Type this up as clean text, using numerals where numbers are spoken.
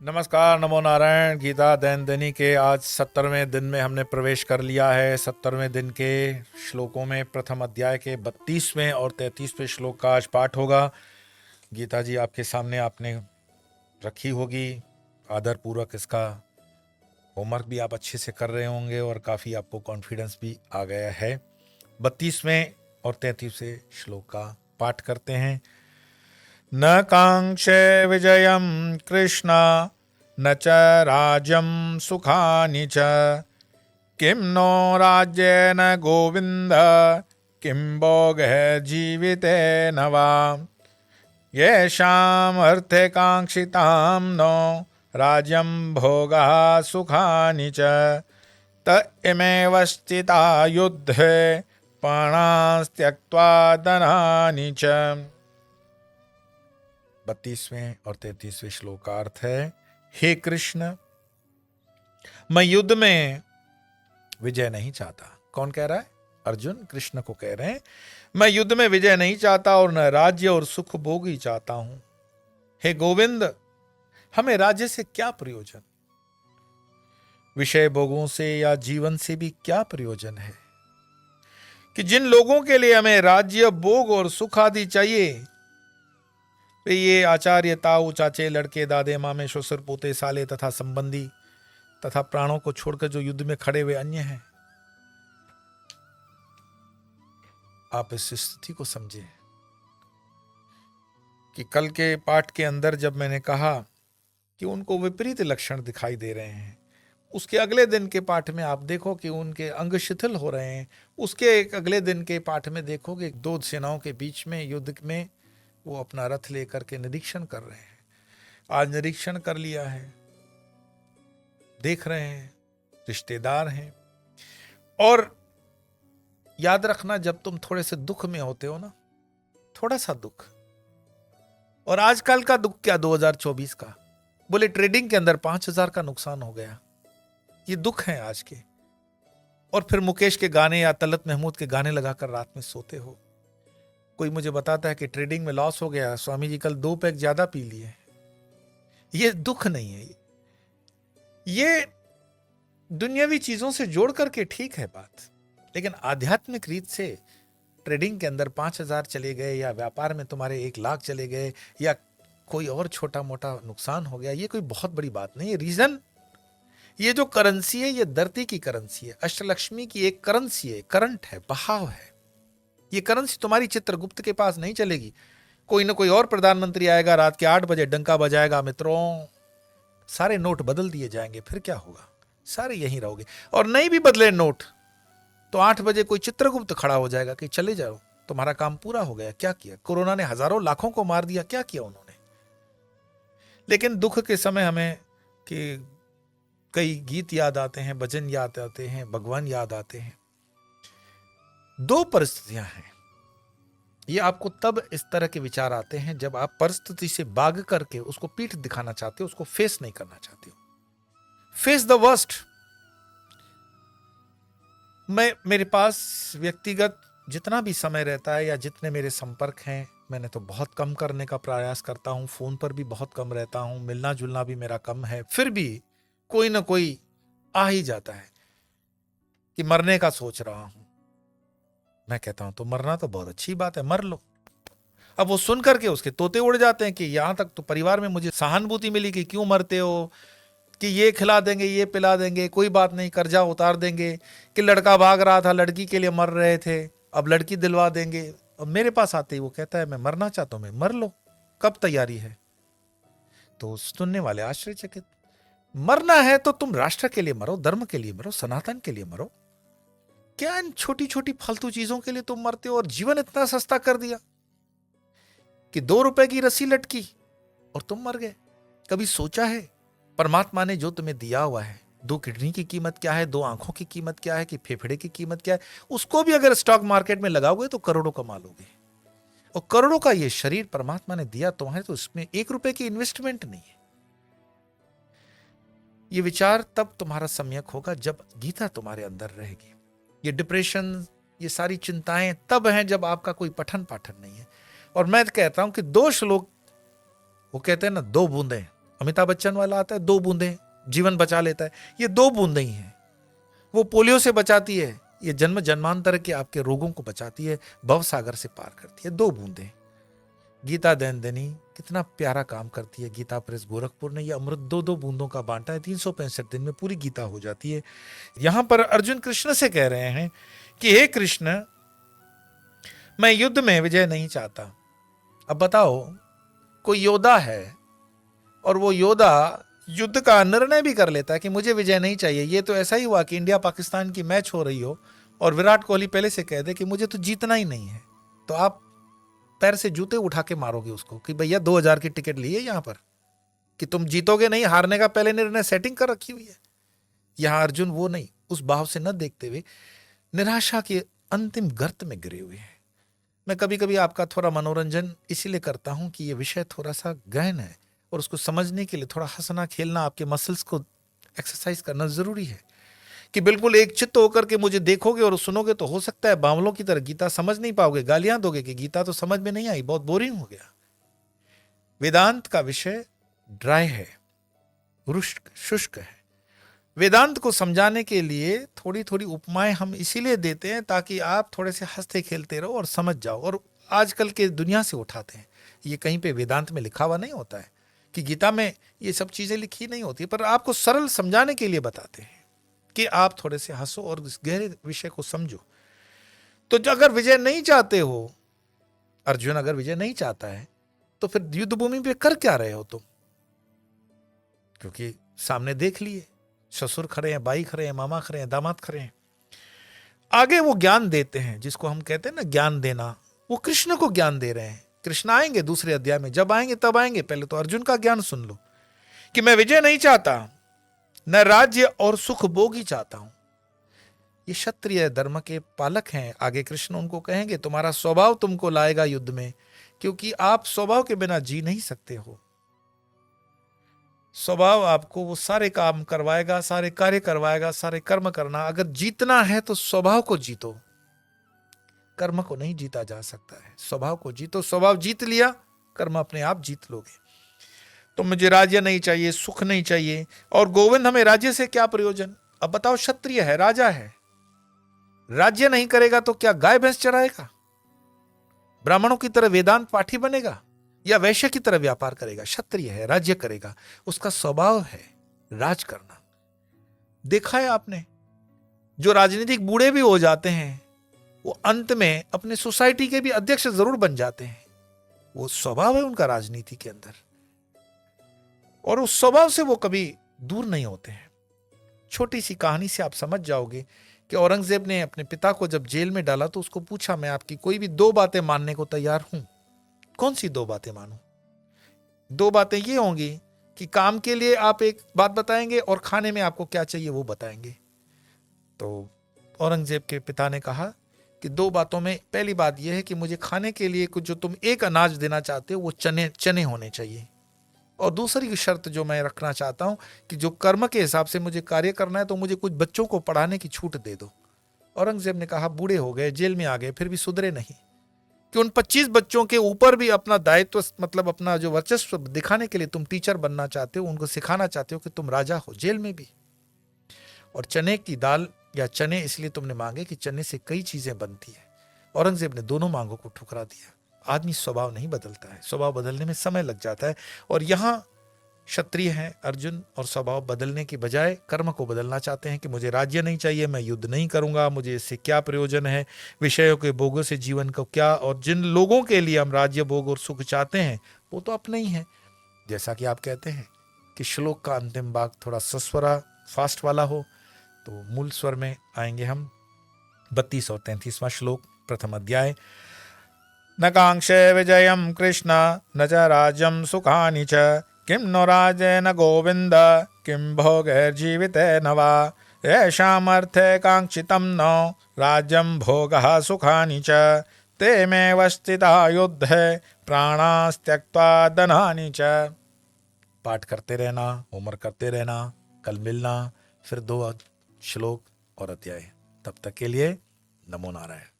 नमस्कार, नमो नारायण। गीता दैनंदिनी के आज 70वें दिन में हमने प्रवेश कर लिया है। 70वें दिन के श्लोकों में प्रथम अध्याय के 32वें और 33वें श्लोक का आज पाठ होगा। गीता जी आपके सामने आपने रखी होगी, आदर पूर्वक इसका होमवर्क भी आप अच्छे से कर रहे होंगे और काफ़ी आपको कॉन्फिडेंस भी आ गया है। 32वें और 33वें श्लोक का पाठ करते हैं। न कांक्षे विजयं कृष्ण न च राज्यं सुखानि च किं नो राज्येन गोविन्द किं भोगः जीवितेन वा येषाम् अर्थे काङ्क्षितां नो राज्यं भोगः सुखानि च त इमेव स्थिता युद्धे प्राणास्त्यक्त्वा धनानि च। 32वें और 33वें श्लोक का अर्थ है, हे कृष्ण, मैं युद्ध में विजय नहीं चाहता। कौन कह रहा है? अर्जुन कृष्ण को कह रहे हैं, मैं युद्ध में विजय नहीं चाहता और न राज्य और सुख भोग ही चाहता हूं। हे गोविंद, हमें राज्य से क्या प्रयोजन, विषय भोगों से या जीवन से भी क्या प्रयोजन है कि जिन लोगों के लिए हमें राज्य, भोग और सुख आदि चाहिए वे ये आचार्य, ताऊ, चाचे, लड़के, दादे, मामे, ससुर, पोते, साले तथा संबंधी तथा प्राणों को छोड़कर जो युद्ध में खड़े हुए अन्य हैं। आप इस स्थिति को समझे कि कल के पाठ के अंदर जब मैंने कहा कि उनको विपरीत लक्षण दिखाई दे रहे हैं, उसके अगले दिन के पाठ में आप देखो कि उनके अंग शिथिल हो रहे हैं। उसके एक अगले दिन के पाठ में देखोगे दो सेनाओं के बीच में युद्ध में वो अपना रथ लेकर के निरीक्षण कर रहे हैं। आज निरीक्षण कर लिया है, देख रहे हैं, रिश्तेदार हैं। और याद रखना, जब तुम थोड़े से दुख में होते हो ना, थोड़ा सा दुख, और आजकल का दुख क्या 2024 का, बोले ट्रेडिंग के अंदर 5,000 का नुकसान हो गया, ये दुख है आज के। और फिर मुकेश के गाने या तलत महमूद के गाने लगाकर रात में सोते हो। कोई मुझे बताता है कि ट्रेडिंग में लॉस हो गया, स्वामी जी कल 2 पैक ज्यादा पी लिए। ये दुख नहीं है, ये दुनियावी चीजों से जोड़ करके ठीक है बात, लेकिन आध्यात्मिक रीत से ट्रेडिंग के अंदर 5,000 चले गए या व्यापार में तुम्हारे 1,00,000 चले गए या कोई और छोटा मोटा नुकसान हो गया, ये कोई बहुत बड़ी बात नहीं है। रीजन, ये जो करेंसी है ये धरती की करेंसी है, अष्टलक्ष्मी की एक करेंसी है, करंट है, बहाव है। ये करेंसी तुम्हारी चित्रगुप्त के पास नहीं चलेगी। कोई ना कोई और प्रधानमंत्री आएगा, रात के 8 बजे डंका बजाएगा, मित्रों सारे नोट बदल दिए जाएंगे, फिर क्या होगा? सारे यहीं रहोगे। और नहीं भी बदले नोट तो 8 बजे कोई चित्रगुप्त खड़ा हो जाएगा कि चले जाओ, तुम्हारा काम पूरा हो गया। क्या किया? कोरोना ने हजारों लाखों को मार दिया, क्या किया उन्होंने? लेकिन दुख के समय हमें कि कई गीत याद आते हैं, भजन याद आते हैं, भगवान याद आते हैं। 2 परिस्थितियां हैं, ये आपको तब इस तरह के विचार आते हैं जब आप परिस्थिति से भाग करके उसको पीठ दिखाना चाहते हो, उसको फेस नहीं करना चाहते हो। Face the worst. मेरे पास व्यक्तिगत जितना भी समय रहता है या जितने मेरे संपर्क हैं, मैंने तो बहुत कम करने का प्रयास करता हूं, फोन पर भी बहुत कम रहता हूं, मिलना जुलना भी मेरा कम है, फिर भी कोई ना कोई आ ही जाता है कि मरने का सोच रहा हूं। मैं कहता हूं तो मरना तो बहुत अच्छी बात है, मर लो। अब वो सुन करके उसके तोते उड़ जाते हैं कि यहां तक तो परिवार में मुझे सहानुभूति मिली कि क्यों मरते हो, कि ये खिला देंगे, ये पिला देंगे, कोई बात नहीं, कर्जा उतार देंगे, कि लड़का भाग रहा था, लड़की के लिए मर रहे थे, अब लड़की दिलवा देंगे। अब मेरे पास आते ही वो कहता है मैं मरना चाहता हूं, मैं मर लो, कब तैयारी है? तो सुनने वाले आश्चर्यचकित। मरना है तो तुम राष्ट्र के लिए मरो, धर्म के लिए मरो, सनातन के लिए मरो। क्या इन छोटी छोटी फालतू चीजों के लिए तुम मरते हो? और जीवन इतना सस्ता कर दिया कि 2 रुपए की रस्सी लटकी और तुम मर गए। कभी सोचा है परमात्मा ने जो तुम्हें दिया हुआ है, 2 किडनी की कीमत क्या है, 2 आंखों की कीमत क्या है, कि फेफड़े की कीमत क्या है? उसको भी अगर स्टॉक मार्केट में लगाओगे तो करोड़ों कमा लोगे। और करोड़ों का ये शरीर परमात्मा ने दिया तुम्हें, तो इसमें 1 रुपए की इन्वेस्टमेंट नहीं है। ये विचार तब तुम्हारा सम्यक होगा जब गीता तुम्हारे अंदर रहेगी। ये डिप्रेशन, ये सारी चिंताएं तब हैं जब आपका कोई पठन पाठन नहीं है। और मैं कहता हूं कि 2 श्लोक, वो कहते हैं ना 2 बूंदें, अमिताभ बच्चन वाला आता है, 2 बूंदें जीवन बचा लेता है, ये 2 बूंदें ही हैं। वो पोलियो से बचाती है, ये जन्म जन्मांतर के आपके रोगों को बचाती है, भव सागर से पार करती है, 2 बूंदें। गीता दैन दनी कितना प्यारा काम करती है। गीता प्रेस गोरखपुर ने ये अमृत 2-2 बूंदों का बांटा है, 365 दिन में पूरी गीता हो जाती है। यहां पर अर्जुन कृष्ण से कह रहे हैं कि हे कृष्ण, मैं युद्ध में विजय नहीं चाहता। अब बताओ, कोई योद्धा है और वो योद्धा युद्ध का निर्णय भी कर लेता है कि मुझे विजय नहीं चाहिए। ये तो ऐसा ही हुआ कि इंडिया पाकिस्तान की मैच हो रही हो और विराट कोहली पहले से कह दे कि मुझे तो जीतना ही नहीं है, तो आप पैर से जूते उठा के मारोगे उसको कि भैया 2000 की टिकट ली है यहां पर, कि तुम जीतोगे नहीं, हारने का पहले निर्णय सेटिंग कर रखी हुई है। यहां अर्जुन वो नहीं, उस भाव से न देखते हुए निराशा के अंतिम गर्त में गिरे हुए हैं। मैं कभी कभी आपका थोड़ा मनोरंजन इसीलिए करता हूं कि यह विषय थोड़ा सा गहन है और उसको समझने के लिए थोड़ा हंसना खेलना, आपके मसल्स को एक्सरसाइज करना जरूरी है। कि बिल्कुल एक चित्त होकर के मुझे देखोगे और सुनोगे तो हो सकता है बावलों की तरह गीता समझ नहीं पाओगे, गालियां दोगे कि गीता तो समझ में नहीं आई, बहुत बोरिंग हो गया। वेदांत का विषय ड्राई है, शुष्क है। वेदांत को समझाने के लिए थोड़ी थोड़ी उपमाएं हम इसीलिए देते हैं ताकि आप थोड़े से हंसते खेलते रहो और समझ जाओ। और आजकल के दुनिया से उठाते हैं, ये कहीं पे वेदांत में लिखा हुआ नहीं होता है कि गीता में ये सब चीजें लिखी नहीं होती, पर आपको सरल समझाने के लिए बताते हैं कि आप थोड़े से हंसो और इस गहरे विषय को समझो। तो अगर विजय नहीं चाहते हो, अर्जुन अगर विजय नहीं चाहता है, तो फिर युद्ध भूमि पे कर क्या रहे हो तुम? क्योंकि सामने देख लिए, ससुर खड़े हैं, बाई खड़े हैं, मामा खड़े हैं, दामाद खड़े हैं। आगे वो ज्ञान देते हैं जिसको हम कहते हैं ना ज्ञान देना, वो कृष्ण को ज्ञान दे रहे हैं। कृष्ण आएंगे दूसरे अध्याय में, जब आएंगे तब आएंगे, पहले तो अर्जुन का ज्ञान सुन लो कि मैं विजय नहीं चाहता, न राज्य और सुख भोग ही चाहता हूं। ये क्षत्रिय धर्म के पालक हैं। आगे कृष्ण उनको कहेंगे तुम्हारा स्वभाव तुमको लाएगा युद्ध में, क्योंकि आप स्वभाव के बिना जी नहीं सकते हो। स्वभाव आपको वो सारे काम करवाएगा, सारे कार्य करवाएगा, सारे कर्म करना। अगर जीतना है तो स्वभाव को जीतो, कर्म को नहीं जीता जा सकता है। स्वभाव को जीतो, स्वभाव जीत लिया, कर्म अपने आप जीत लोगे। तो मुझे राज्य नहीं चाहिए, सुख नहीं चाहिए, और गोविंद हमें राज्य से क्या प्रयोजन? अब बताओ, क्षत्रिय है, राजा है, राज्य नहीं करेगा तो क्या गाय भैंस चराएगा? ब्राह्मणों की तरह वेदांत पाठी बनेगा या वैश्य की तरह व्यापार करेगा? क्षत्रिय है, राज्य करेगा, उसका स्वभाव है राज करना। देखा है आपने, जो राजनीतिक बूढ़े भी हो जाते हैं वो अंत में अपने सोसाइटी के भी अध्यक्ष जरूर बन जाते हैं। वो स्वभाव है उनका राजनीति के अंदर, और उस स्वभाव से वो कभी दूर नहीं होते हैं। छोटी सी कहानी से आप समझ जाओगे कि औरंगजेब ने अपने पिता को जब जेल में डाला तो उसको पूछा, मैं आपकी कोई भी 2 बातें मानने को तैयार हूं, कौन सी 2 बातें मानूं? 2 बातें ये होंगी कि काम के लिए आप एक बात बताएंगे और खाने में आपको क्या चाहिए वो बताएंगे। तो औरंगजेब के पिता ने कहा कि 2 बातों में पहली बात यह है कि मुझे खाने के लिए कुछ जो तुम एक अनाज देना चाहते हो वो चने होने चाहिए, और दूसरी शर्त जो मैं रखना चाहता हूं कि जो कर्म के हिसाब से मुझे कार्य करना है तो मुझे कुछ बच्चों को पढ़ाने की छूट दे दो। औरंगजेब ने कहा, बूढ़े हो गए, जेल में आ गए, फिर भी सुधरे नहीं, कि उन 25 बच्चों के ऊपर भी अपना दायित्व, मतलब अपना जो वर्चस्व दिखाने के लिए तुम टीचर बनना चाहते हो, उनको सिखाना चाहते हो कि तुम राजा हो, जेल में भी। और चने की दाल या चने इसलिए तुमने मांगे कि चने से कई चीजें बनती है। औरंगजेब ने दोनों मांगों को ठुकरा दिया। आदमी स्वभाव नहीं बदलता है, स्वभाव बदलने में समय लग जाता है, और यहां क्षत्रिय हैं अर्जुन, और स्वभाव बदलने की बजाय कर्म को बदलना चाहते हैं कि मुझे राज्य नहीं चाहिए, मैं युद्ध नहीं करूंगा, मुझे इससे क्या प्रयोजन है, विषयों के भोगों से जीवन को क्या। और जिन लोगों के लिए हम राज्य भोग और सुख चाहते हैं वो तो अपने ही हैं। जैसा कि आप कहते हैं कि श्लोक का अंतिम भाग थोड़ा सस्वरा फास्ट वाला हो, तो मूल स्वर में आएंगे हम। 32 और 33वां श्लोक, प्रथम अध्याय। न कांक्षे विजयम कृष्ण न च राज्यम सुखानि च, किं नो राजेन गोविंद किं भोगैर्जीवितेन वा, येषामर्थे कांक्षितं नो राज्यं भोगः सुखानि च, ते मेव स्थिता युद्धे प्राणास्त्यक्त्वा धनानि च। पाठ करते रहना, होमवर्क करते रहना, कल मिलना, फिर 2 श्लोक और अध्याय। तब तक के लिए नमो नारायण।